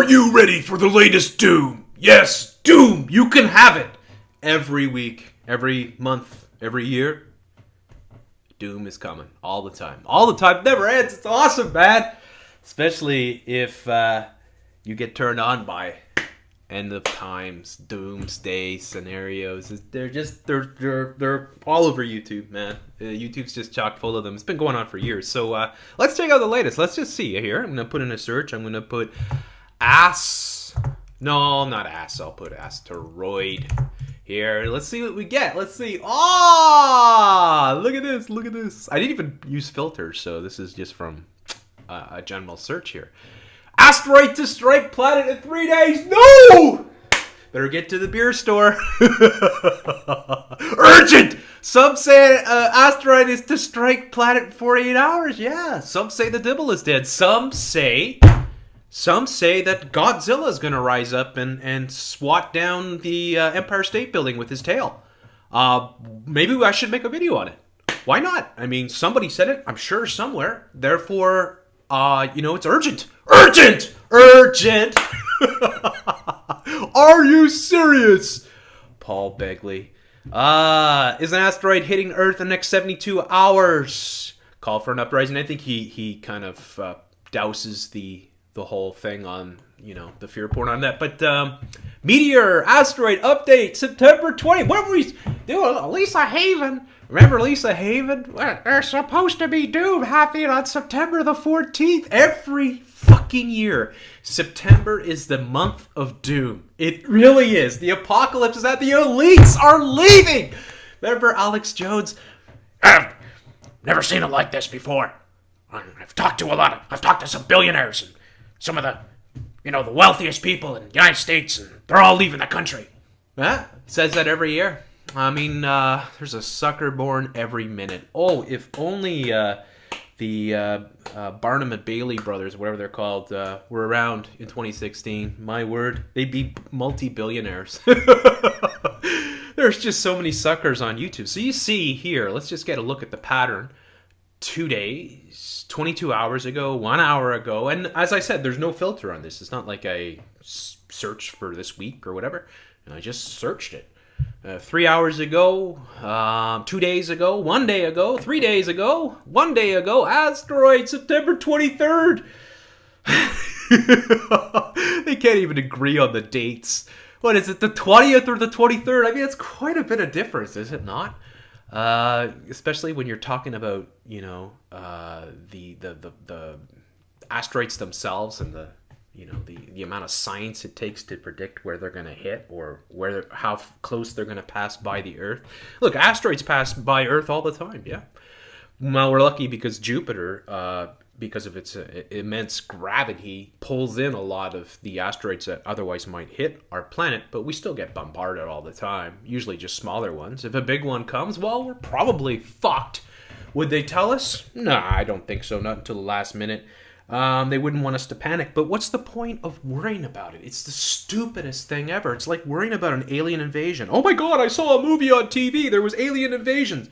you ready for the latest Doom? Yes, Doom! You can have it! Every week, every month, every year, Doom is coming. All the time. All the time. Never ends. It's awesome, man! Especially if you get turned on by end of times, doomsday scenarios. They're all over YouTube, man. YouTube's just chock full of them. It's been going on for years. So let's check out the latest. Let's just see here. I'm gonna put in a search. I'm gonna put not ass. I'll put asteroid here. Let's see what we get. Let's see. Oh, look at this. Look at this. I didn't even use filters, so this is just from a general search here. Asteroid to strike planet in 3 days. No! Better get to the beer store. Urgent! Some say asteroid is to strike planet in 48 hours. Yeah. Some say the Dibble is dead. Some say that Godzilla is going to rise up and swat down the Empire State Building with his tail. Maybe I should make a video on it. Why not? I mean, somebody said it. I'm sure somewhere. Therefore, it's urgent. Urgent! Urgent! Are you serious? Paul Begley. Is an asteroid hitting Earth in the next 72 hours? Call for an uprising. I think he kind of douses the whole thing on, the fear porn on that. But meteor, asteroid, update, September 20. What are we doing? Lisa Haven. Remember Lisa Haven? They're supposed to be Doom happening on September the 14th. Every fucking year, September is the month of Doom. It really is. The apocalypse is that the elites are leaving. Remember Alex Jones? I've never seen it like this before. I've talked to some billionaires and some of the wealthiest people in the United States, and they're all leaving the country. He says that every year. I mean, there's a sucker born every minute. Oh, if only the Barnum and Bailey brothers, whatever they're called, were around in 2016. My word, they'd be multi-billionaires. There's just so many suckers on YouTube. So you see here, let's just get a look at the pattern. 2 days, 22 hours ago, 1 hour ago. And as I said, there's no filter on this. It's not like I searched for this week or whatever. I just searched it. 3 hours ago, 2 days ago, 1 day ago, 3 days ago, 1 day ago, asteroid, September 23rd. They can't even agree on the dates. What is it, the 20th or the 23rd? I mean, it's quite a bit of difference, is it not? Especially when you're talking about, the asteroids themselves and the amount of science it takes to predict where they're going to hit or how close they're going to pass by the Earth. Look, asteroids pass by Earth all the time, yeah. Well, we're lucky because Jupiter, because of its immense gravity, pulls in a lot of the asteroids that otherwise might hit our planet, but we still get bombarded all the time, usually just smaller ones. If a big one comes, well, we're probably fucked. Would they tell us? Nah, I don't think so, not until the last minute. They wouldn't want us to panic, but what's the point of worrying about it? It's the stupidest thing ever. It's like worrying about an alien invasion. Oh my god, I saw a movie on TV. There was alien invasions.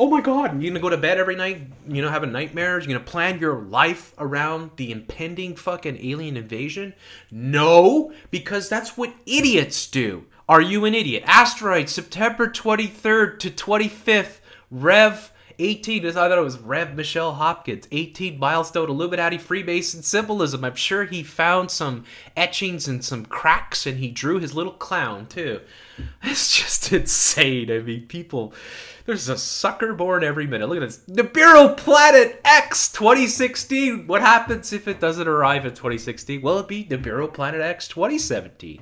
Oh my god, you're going to go to bed every night, having nightmares? You're going to plan your life around the impending fucking alien invasion? No, because that's what idiots do. Are you an idiot? Asteroid, September 23rd to 25th, Rev 18, I thought it was Rev Michelle Hopkins. 18 milestone Illuminati Freemason symbolism. I'm sure he found some etchings and some cracks and he drew his little clown too. It's just insane. I mean, people, there's a sucker born every minute. Look at this. Nibiru Planet X 2016. What happens if it doesn't arrive in 2016? Well, it'll be Nibiru Planet X 2017.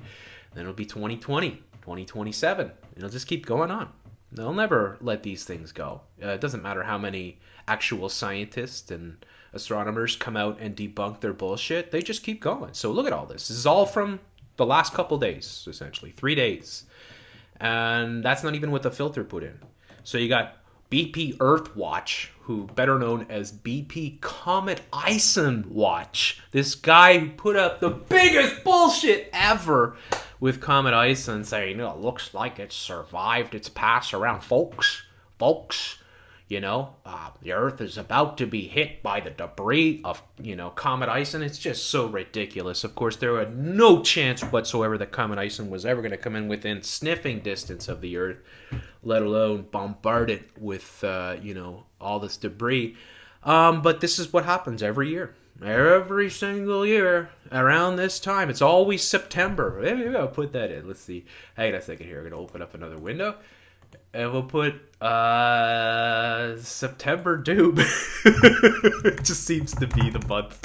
Then it'll be 2020, 2027. It'll just keep going on. They'll never let these things go. It doesn't matter how many actual scientists and astronomers come out and debunk their bullshit. They just keep going. So look at all this. This is all from the last couple days, essentially. 3 days. And that's not even with the filter put in. So you got BP Earthwatch, who better known as BP Comet Ison Watch. This guy who put up the biggest bullshit ever with Comet Ison saying, it looks like it survived its pass around, folks. You know, the Earth is about to be hit by the debris of, Comet Ison. It's just so ridiculous. Of course, there was no chance whatsoever that Comet Ison was ever going to come in within sniffing distance of the Earth, let alone bombard it with, all this debris. But this is what happens every year. Every single year around this time. It's always September. Maybe I'll put that in. Let's see. Hang on a second here. I'm going to open up another window. And we'll put September Doom. It just seems to be the month.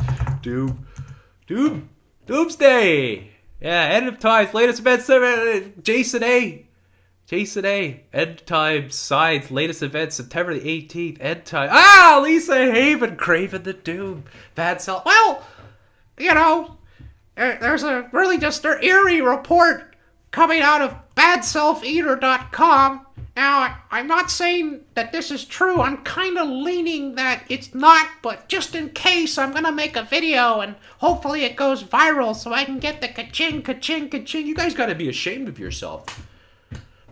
Doomsday. Yeah, end of times. Latest events. Jason A. End times. Signs. Latest events. September the 18th. End time. Lisa Haven. Craven the Doom. Bad Self. Well, there's a really just an eerie report coming out of badselfeater.com. Now, I'm not saying that this is true. I'm kind of leaning that it's not, but just in case, I'm going to make a video, and hopefully it goes viral so I can get the ka-ching, ka-ching, ka-ching. You guys got to be ashamed of yourself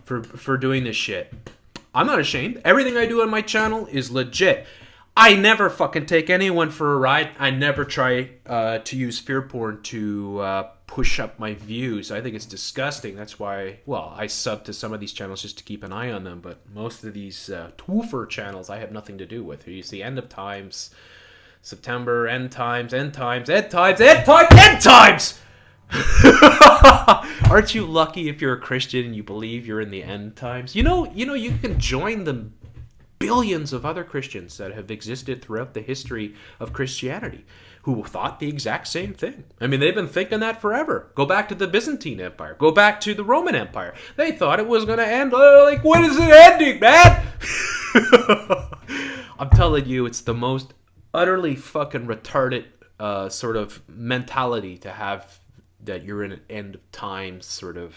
for doing this shit. I'm not ashamed. Everything I do on my channel is legit. I never fucking take anyone for a ride. I never try to use fear porn to push up my views. I think it's disgusting. That's why, I sub to some of these channels just to keep an eye on them. But most of these twoofer channels I have nothing to do with. You see End of Times, September, End Times. Aren't you lucky if you're a Christian and you believe you're in the end times? You can join the billions of other Christians that have existed throughout the history of Christianity who thought the exact same thing. I mean, they've been thinking that forever. Go back to the Byzantine Empire. Go back to the Roman Empire. They thought it was going to end. Like, when is it ending, man? I'm telling you, it's the most utterly fucking retarded sort of mentality to have, that you're in an end of time sort of,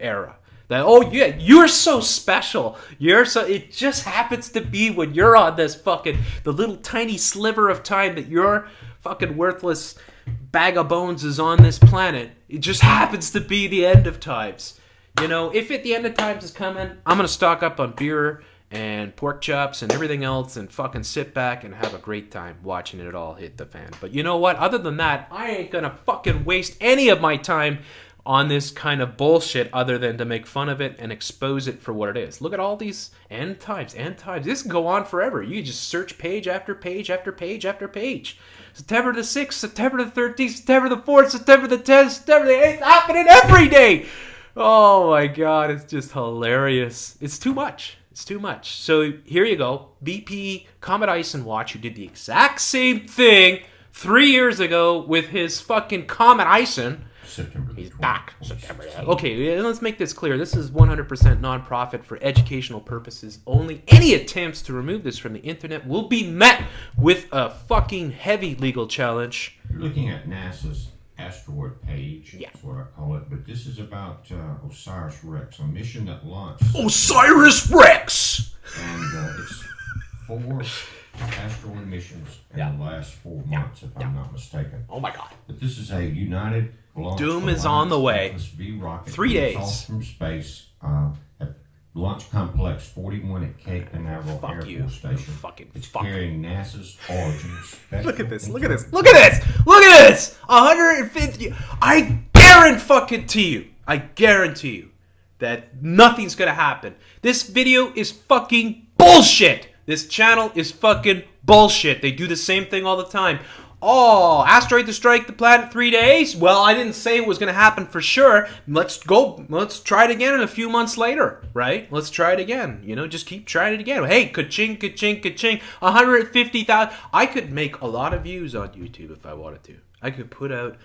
era. That, you're so special. It just happens to be when you're on this the little tiny sliver of time that your fucking worthless bag of bones is on this planet. It just happens to be the end of times. If the end of times is coming, I'm going to stock up on beer and pork chops and everything else and fucking sit back and have a great time watching it all hit the fan. But you know what? Other than that, I ain't going to fucking waste any of my time on this kind of bullshit other than to make fun of it and expose it for what it is. Look at all these end times. This can go on forever. You just search page after page after page after page. September the 6th, September the 13th, September the 4th, September the 10th, September the 8th, happening every day. Oh my God, it's just hilarious. It's too much. So here you go. BP Comet Ison Watch, who did the exact same thing 3 years ago with his fucking Comet Ison. He's back. Okay, let's make this clear. This is 100% non-profit for educational purposes only. Any attempts to remove this from the internet will be met with a fucking heavy legal challenge. You're looking at NASA's asteroid page. Yeah. That's what I call it. But this is about OSIRIS-REx, a mission that launched. OSIRIS-REx! And it's 4 asteroid missions in the last 4 months, if I'm not mistaken. Oh my God. But this is a United Launch Doom is on the way. V-rocket 3 days. Off from space at Launch Complex 41 at Cape Canaveral Air Force Station. It's carrying NASA's Origins. Look at this. 150. I guarantee you that nothing's going to happen. This video is fucking bullshit. This channel is fucking bullshit. They do the same thing all the time. Oh, asteroid to strike the planet 3 days? Well, I didn't say it was going to happen for sure. Let's try it again in a few months later, right? Let's try it again. Just keep trying it again. Hey, ka-ching, ka-ching, ka-ching. 150,000. I could make a lot of views on YouTube if I wanted to. I could put out,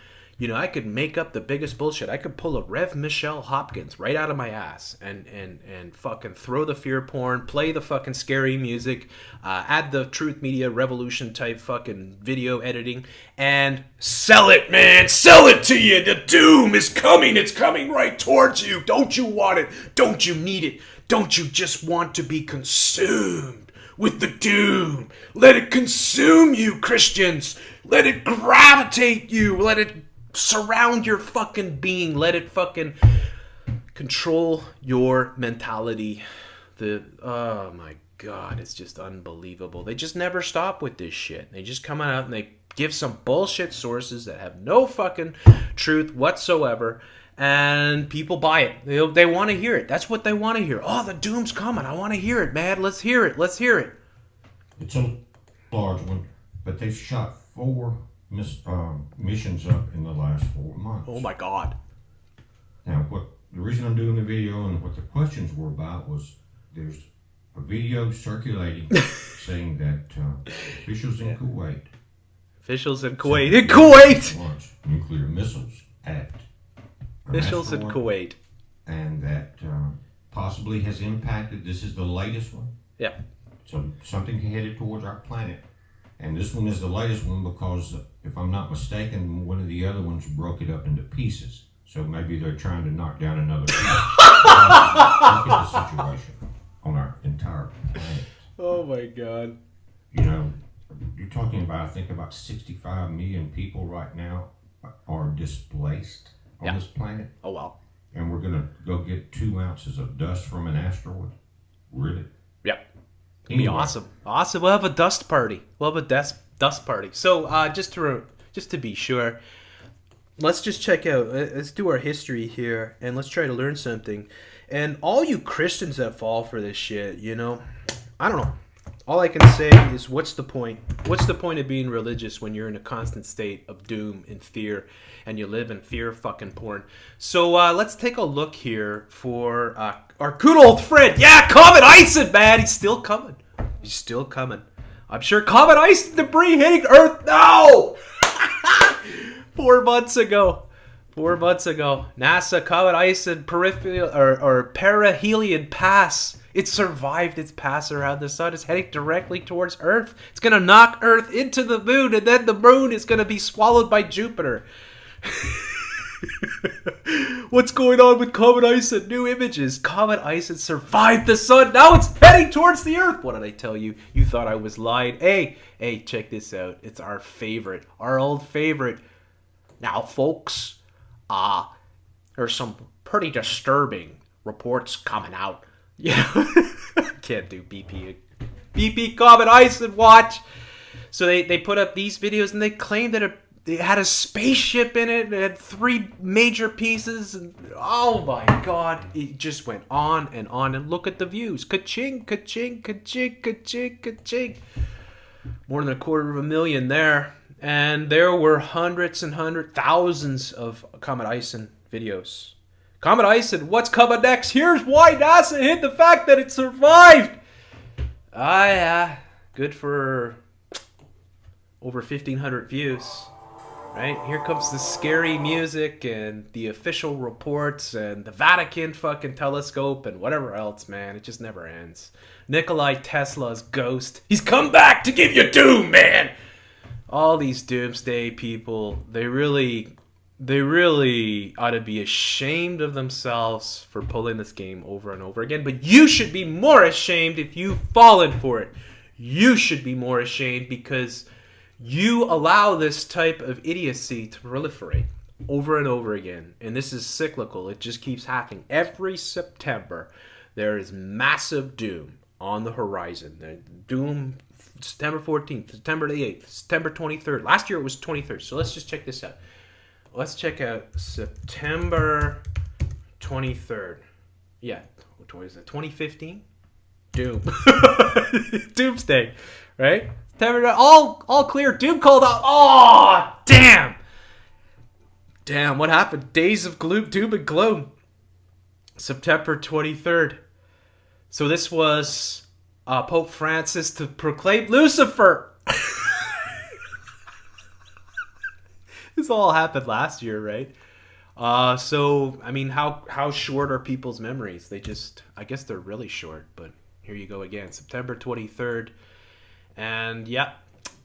I could make up the biggest bullshit. I could pull a Rev Michelle Hopkins right out of my ass and fucking throw the fear porn, play the fucking scary music, add the Truth Media Revolution type fucking video editing, and sell it, man! Sell it to you! The doom is coming! It's coming right towards you! Don't you want it? Don't you need it? Don't you just want to be consumed with the doom? Let it consume you, Christians! Let it gravitate you! Let it surround your fucking being. Let it fucking control your mentality. Oh my God, it's just unbelievable. They just never stop with this shit. They just come out and they give some bullshit sources that have no fucking truth whatsoever, and people buy it. They want to hear it. That's what they want to hear. Oh, the doom's coming. I want to hear it, man. Let's hear it. Let's hear it. It's a large one, but they've shot 4 missions up in the last 4 months. Oh my God. Now, the reason I'm doing the video and what the questions were about was there's a video circulating saying that officials in Kuwait launched nuclear missiles at officials in Kuwait, and that possibly has impacted. This is the latest one. Yeah. So something headed towards our planet, and this one is the latest one because, if I'm not mistaken, one of the other ones broke it up into pieces. So maybe they're trying to knock down another piece. Look at the situation on our entire planet. Oh my God. You know, you're talking about, I think about 65 million people right now are displaced on this planet. Oh, wow. And we're going to go get 2 ounces of dust from an asteroid? Really? Yep. It'll be awesome. Awesome. We'll have a dust party. We'll have a dust party. So just to be sure, let's just check out, let's do our history here, and let's try to learn something. And all you Christians that fall for this shit, you know, I don't know. All I can say is, what's the point? What's the point of being religious when you're in a constant state of doom and fear, and you live in fear fucking porn? So let's take a look here for our good old friend. Yeah, Comet Ison, man. He's still coming. He's still coming. I'm sure Comet Ison debris hitting Earth. No! 4 months ago. 4 months ago. NASA Comet Ison peripheral or perihelion pass. It survived its pass around the sun. It's heading directly towards Earth. It's going to knock Earth into the moon, and then the moon is going to be swallowed by Jupiter. What's going on with Comet Ison? New images. Comet Ison survived the sun. Now it's heading towards the Earth. What did I tell you? You thought I was lying. Hey, check this out. It's our favorite. Our old favorite. Now, folks, there's some pretty disturbing reports coming out. Yeah, can't do BP Comet Ison watch. So they put up these videos and they claimed that it had a spaceship in it. It had 3 major pieces. And, oh my God, it just went on and on. And look at the views. Ka-ching, ka-ching, ka-ching, ka-ching, ka-ching. More than 250,000 there. And there were hundreds and thousands of Comet Ison videos. Comet Ison, what's coming next? Here's why NASA hid the fact that it survived. Yeah. Good for over 1,500 views. Right? Here comes the scary music and the official reports and the Vatican fucking telescope and whatever else, man. It just never ends. Nikolai Tesla's ghost. He's come back to give you doom, man. All these doomsday people, they really ought to be ashamed of themselves for pulling this game over and over again. But you should be more ashamed if you've fallen for it. You should be more ashamed because you allow this type of idiocy to proliferate over and over again. And this is cyclical. It just keeps happening. Every September, there is massive doom on the horizon. The doom, September 14th, September the 8th, September 23rd. Last year it was 23rd. So let's just check this out. Let's check out September 23rd. Yeah, what is it? 2015? Doom. Doomsday, right? September, all clear. Doom called out. Oh, damn. Damn, what happened? Days of gloom, doom and gloom. September 23rd. So this was Pope Francis to proclaim Lucifer. This all happened last year, right? So, I mean, how short are people's memories? I guess they're really short, but here you go again. September 23rd. And, yeah,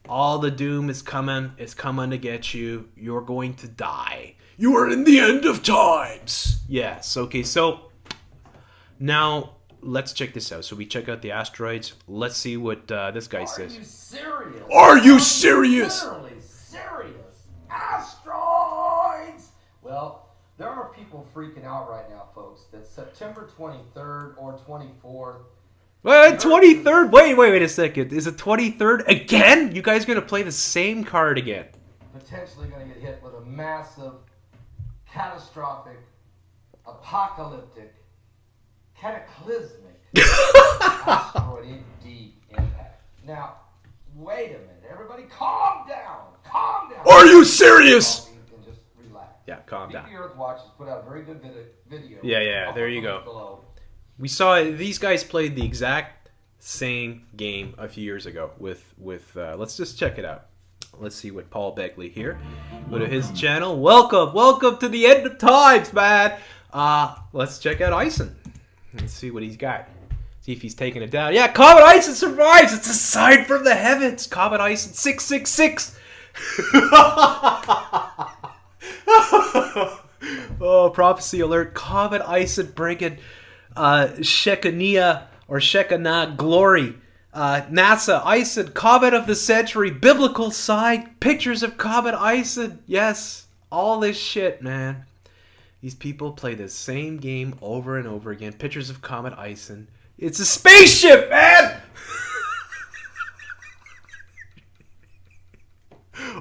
all the doom is coming. It's coming to get you. You're going to die. You are in the end of times. Yes, okay, so now let's check this out. So we check out the asteroids. Let's see what this guy says. Are you serious? Are you serious? Literally serious. Asteroids! Well, there are people freaking out right now, folks, that September 23rd or 24th Well, 23rd. Wait a second. Is it 23rd again? You guys gonna play the same card again? Potentially going to get hit with a massive, catastrophic, apocalyptic, cataclysmic asteroid D impact. Now, wait a minute. Everybody calm down. Calm down. Are you serious? And just relax. Yeah, calm down. BP Earthwatch has put out a very good video. Yeah, there you go. Below. We saw these guys played the exact same game a few years ago with let's just check it out. Let's see what Paul Begley here. Go to his channel. Welcome to the end of times, man. Let's check out Ison. Let's see what he's got. See if he's taking it down. Yeah, Comet Ison survives. It's a sign from the heavens. Comet Ison 666. Oh, prophecy alert. Comet Ison bringing Shekinah or Shekinah glory. NASA, Ison, Comet of the Century, biblical side, pictures of Comet Ison. Yes, all this shit, man. These people play the same game over and over again. Pictures of Comet Ison. It's a spaceship, man!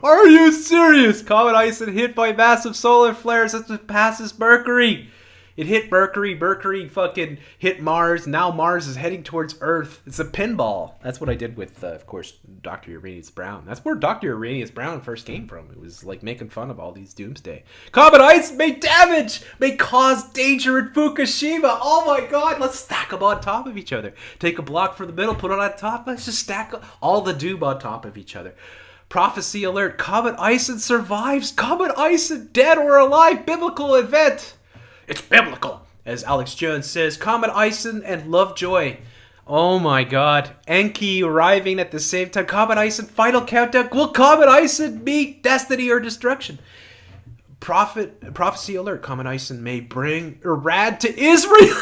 Are you serious? Comet Ison hit by massive solar flares as it passes Mercury. It hit Mercury. Mercury fucking hit Mars. Now Mars is heading towards Earth. It's a pinball. That's what I did with, of course, Dr. Uranus Brown. That's where Dr. Uranus Brown first came from. It was like making fun of all these doomsday. Comet Ison may damage, may cause danger in Fukushima. Oh my god, let's stack them on top of each other. Take a block from the middle, put it on top. Let's just stack all the doom on top of each other. Prophecy alert. Comet Ison survives. Comet Ison, dead or alive. Biblical event. It's biblical, as Alex Jones says. Comet Ison and Lovejoy. Oh my god. Enki arriving at the same time. Comet Ison, final countdown. Will Comet Ison meet destiny or destruction? Prophecy alert. Comet Ison may bring Irad to Israel.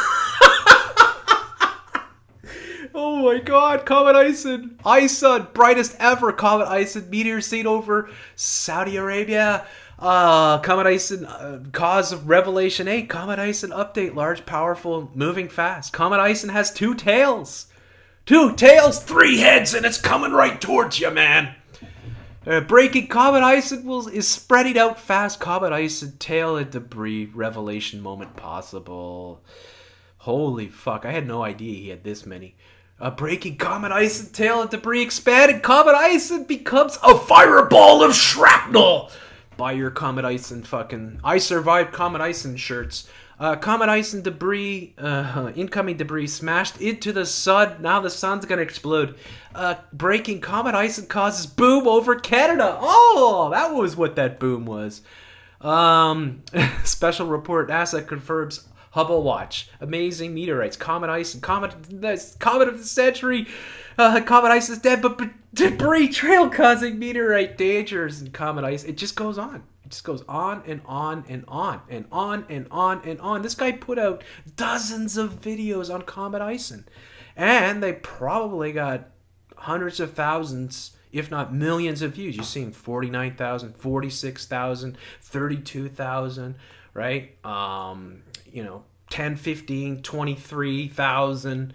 Oh my god. Comet Ison. Ison, brightest ever. Comet Ison, meteor seen over Saudi Arabia. Comet Ison, cause of Revelation 8. Comet Ison update, large, powerful, moving fast. Comet Ison has 2 tails. 2 tails, 3 heads, and it's coming right towards you, man. Breaking. Comet Ison is spreading out fast. Comet Ison, tail and debris, revelation moment possible. Holy fuck, I had no idea he had this many. Breaking. Comet Ison, tail and debris expanded. Comet Ison becomes a fireball of shrapnel. Buy your Comet Ison fucking I survived Comet Ison shirts. Comet Ison debris, incoming debris smashed into the sun. Now the sun's gonna explode. Breaking. Comet Ison causes boom over Canada. Oh, that was what that boom was. Special report. NASA confirms Hubble watch. Amazing meteorites. Comet Ison. Comet of the century. Comet Ison is dead, but debris trail causing meteorite dangers and Comet Ison. It just goes on. It just goes on and on and on and on and on and on. This guy put out dozens of videos on Comet Ison. And they probably got hundreds of thousands, if not millions of views. You're seeing 49,000, 46,000, 32,000, right? 10, 15, 23,000.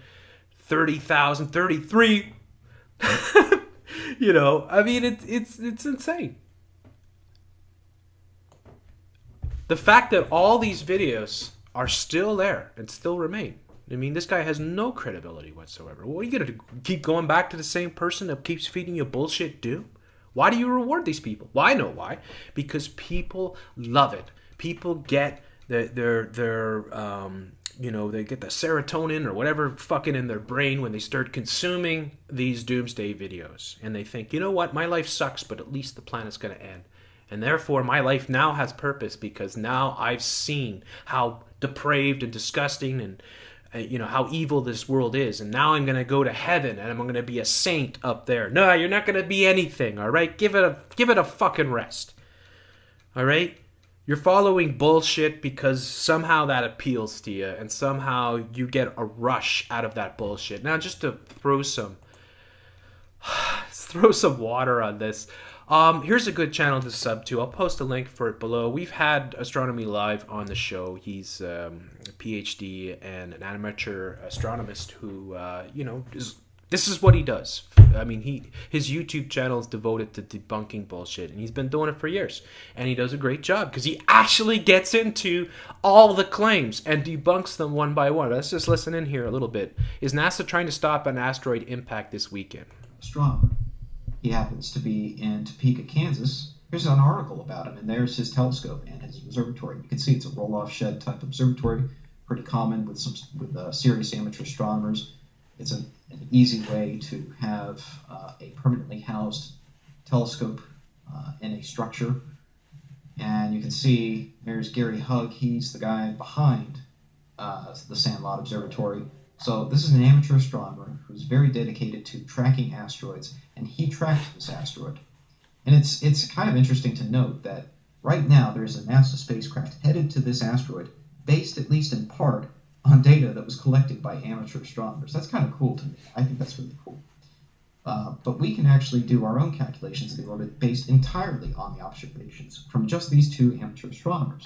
30,000, 33. I mean, it's insane. The fact that all these videos are still there and still remain. I mean, this guy has no credibility whatsoever. What are you going to do? Keep going back to the same person that keeps feeding you bullshit doom? Why do you reward these people? Well, I know why. Because people love it. People get they get the serotonin or whatever fucking in their brain when they start consuming these doomsday videos. And they think, you know what, my life sucks, but at least the planet's going to end. And therefore, my life now has purpose because now I've seen how depraved and disgusting and, how evil this world is. And now I'm going to go to heaven and I'm going to be a saint up there. No, you're not going to be anything, all right? Give it a fucking rest. All right? You're following bullshit because somehow that appeals to you and somehow you get a rush out of that bullshit. Now, just to throw some water on this, Here's a good channel to sub to. I'll post a link for it below. We've had Astronomy Live on the show. He's a PhD and an amateur astronomist who, this is what he does. I mean, his YouTube channel is devoted to debunking bullshit, and he's been doing it for years. And he does a great job because he actually gets into all the claims and debunks them one by one. Let's just listen in here a little bit. Is NASA trying to stop an asteroid impact this weekend? Astronomer. He happens to be in Topeka, Kansas. Here's an article about him, and there's his telescope and his observatory. You can see it's a roll-off shed type observatory, pretty common with serious amateur astronomers. It's an easy way to have a permanently housed telescope in a structure. And you can see there's Gary Hug. He's the guy behind the Sandlot Observatory. So this is an amateur astronomer who's very dedicated to tracking asteroids, and he tracked this asteroid. And it's kind of interesting to note that right now there's a NASA spacecraft headed to this asteroid based at least in part on data that was collected by amateur astronomers. That's kind of cool to me. I think that's really cool. But we can actually do our own calculations of the orbit based entirely on the observations from just these two amateur astronomers.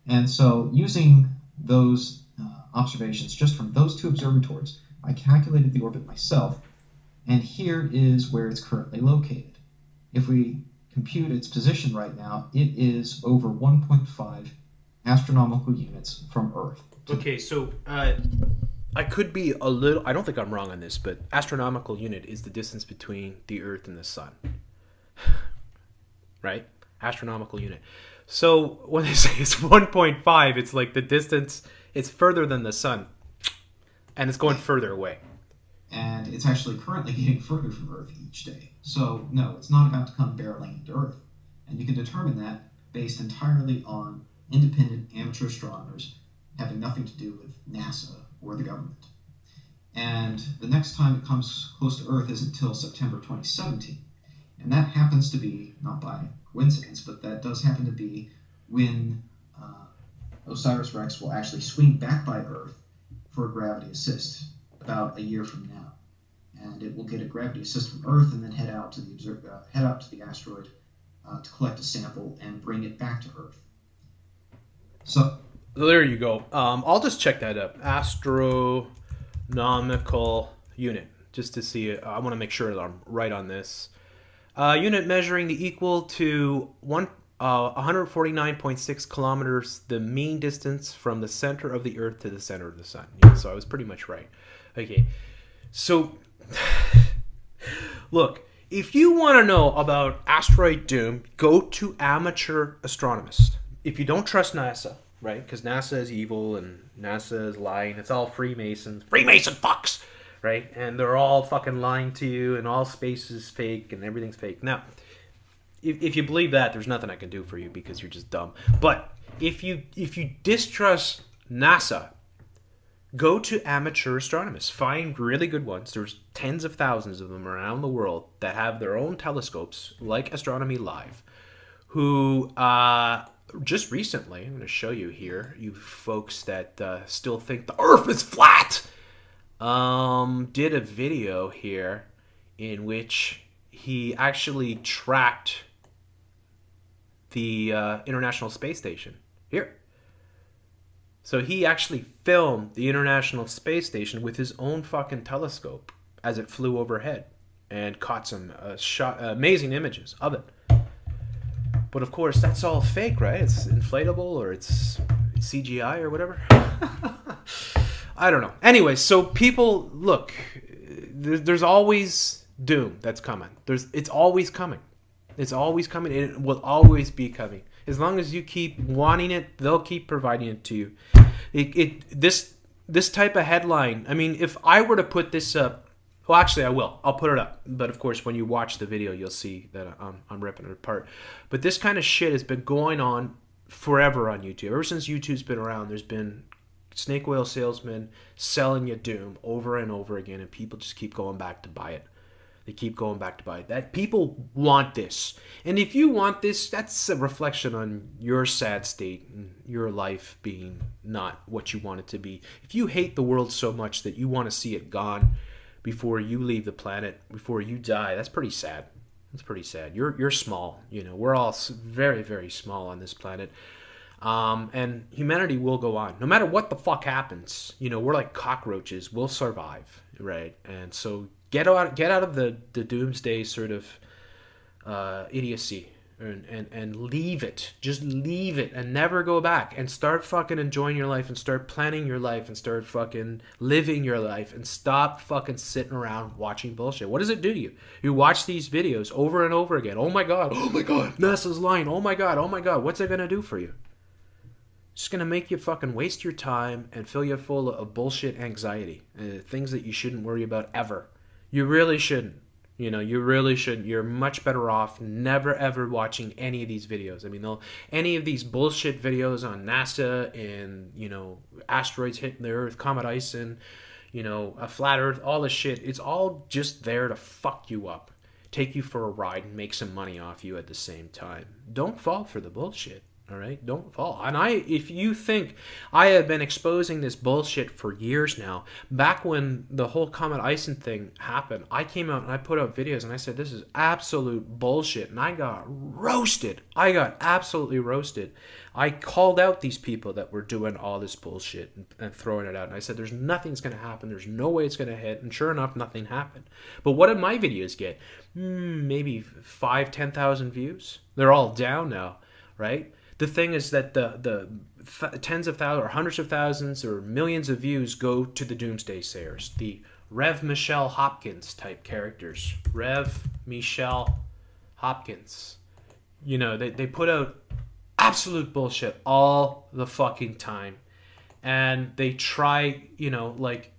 And so using those observations just from those two observatories, I calculated the orbit myself, and here is where it's currently located. If we compute its position right now, it is over 1.5 astronomical units from Earth. Okay, so I could be a little... I don't think I'm wrong on this, but astronomical unit is the distance between the Earth and the Sun. Right? Astronomical unit. So when they say it's 1.5, it's like the distance... It's further than the Sun, and it's going further away. And it's actually currently getting further from Earth each day. So, no, it's not about to come barreling into Earth. And you can determine that based entirely on independent amateur astronomers having nothing to do with NASA or the government. And the next time it comes close to Earth isn't until September 2017. And that happens to be, not by coincidence, but that does happen to be when OSIRIS-REx will actually swing back by Earth for a gravity assist about a year from now. And it will get a gravity assist from Earth and then head out to the asteroid to collect a sample and bring it back to Earth. So there you go. I'll just check that up. Astronomical unit, just to see it. I want to make sure that I'm right on this. Unit measuring the equal to 149.6 kilometers, the mean distance from the center of the Earth to the center of the Sun. Yeah, so I was pretty much right. Okay, so look, if you want to know about asteroid doom, go to amateur astronomist. If you don't trust NASA, right? Because NASA is evil and NASA is lying. It's all Freemasons. Freemason fucks! Right? And they're all fucking lying to you, and all space is fake and everything's fake. Now, if you believe that, there's nothing I can do for you because you're just dumb. But if you distrust NASA, go to amateur astronomers. Find really good ones. There's tens of thousands of them around the world that have their own telescopes, like Astronomy Live, who just recently, I'm going to show you here, you folks that still think the Earth is flat, did a video here in which he actually tracked the International Space Station. Here. So he actually filmed the International Space Station with his own fucking telescope as it flew overhead and caught some amazing images of it. But of course, that's all fake, right? It's inflatable or it's CGI or whatever. I don't know. Anyway, so people, look, there's always doom that's coming. It's always coming. It's always coming, and it will always be coming. As long as you keep wanting it, they'll keep providing it to you. This type of headline, I mean, if I were to put this up, well, actually, I will. I'll put it up. But of course, when you watch the video, you'll see that I'm ripping it apart. But this kind of shit has been going on forever on YouTube. Ever since YouTube's been around, there's been snake oil salesmen selling you doom over and over again, and people just keep going back to buy it. They keep going back to buy it. That people want this. And if you want this, that's a reflection on your sad state and your life being not what you want it to be. If you hate the world so much that you want to see it gone before you leave the planet, before you die, that's pretty sad. It's pretty sad. You're small. You know, we're all very, very small on this planet. And humanity will go on. No matter what the fuck happens, you know, we're like cockroaches. We'll survive, right? And so get out of the doomsday sort of idiocy and leave it. Just leave it and never go back, and start fucking enjoying your life and start planning your life and start fucking living your life, and stop fucking sitting around watching bullshit. What does it do to you? You watch these videos over and over again. Oh my god, NASA's lying. Oh my god, what's it gonna do for you? It's just gonna make you fucking waste your time and fill you full of bullshit anxiety, things that you shouldn't worry about ever. You really shouldn't. You know, you really shouldn't. You're much better off never ever watching any of these videos. I mean, any of these bullshit videos on NASA and, you know, asteroids hitting the Earth, Comet Ison, you know, a flat Earth, all this shit. It's all just there to fuck you up, take you for a ride, and make some money off you at the same time. Don't fall for the bullshit. All right, don't fall. And if you think I have been exposing this bullshit for years now, back when the whole Comet Ison thing happened, I came out and I put out videos and I said, this is absolute bullshit. And I got roasted. I got absolutely roasted. I called out these people that were doing all this bullshit and throwing it out. And I said, there's nothing's going to happen. There's no way it's going to hit. And sure enough, nothing happened. But what did my videos get? Maybe 5,000, 10,000 views. They're all down now, right? The thing is that the tens of thousands or hundreds of thousands or millions of views go to the doomsday sayers, the Rev Michelle Hopkins type characters. Rev Michelle Hopkins. You know, they put out absolute bullshit all the fucking time. And they try, you know, like...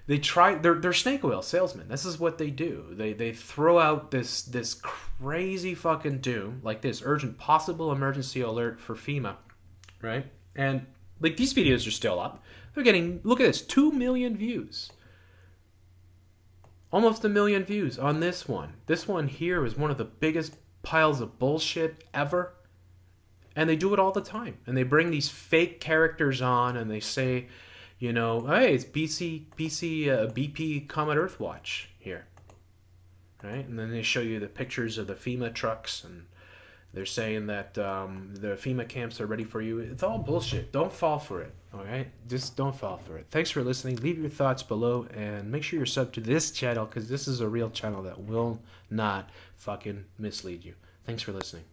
they're snake oil salesmen. This is what they do. They throw out this crazy fucking doom, like this urgent possible emergency alert for FEMA, right? And like these videos are still up. They're getting, look at this, 2 million views. Almost 1 million views on this one. This one here is one of the biggest piles of bullshit ever. And they do it all the time. And they bring these fake characters on and they say, you know, hey, it's BP Comet Earthwatch here, right? And then they show you the pictures of the FEMA trucks, and they're saying that the FEMA camps are ready for you. It's all bullshit. Don't fall for it, all right? Just don't fall for it. Thanks for listening. Leave your thoughts below, and make sure you're subbed to this channel, because this is a real channel that will not fucking mislead you. Thanks for listening.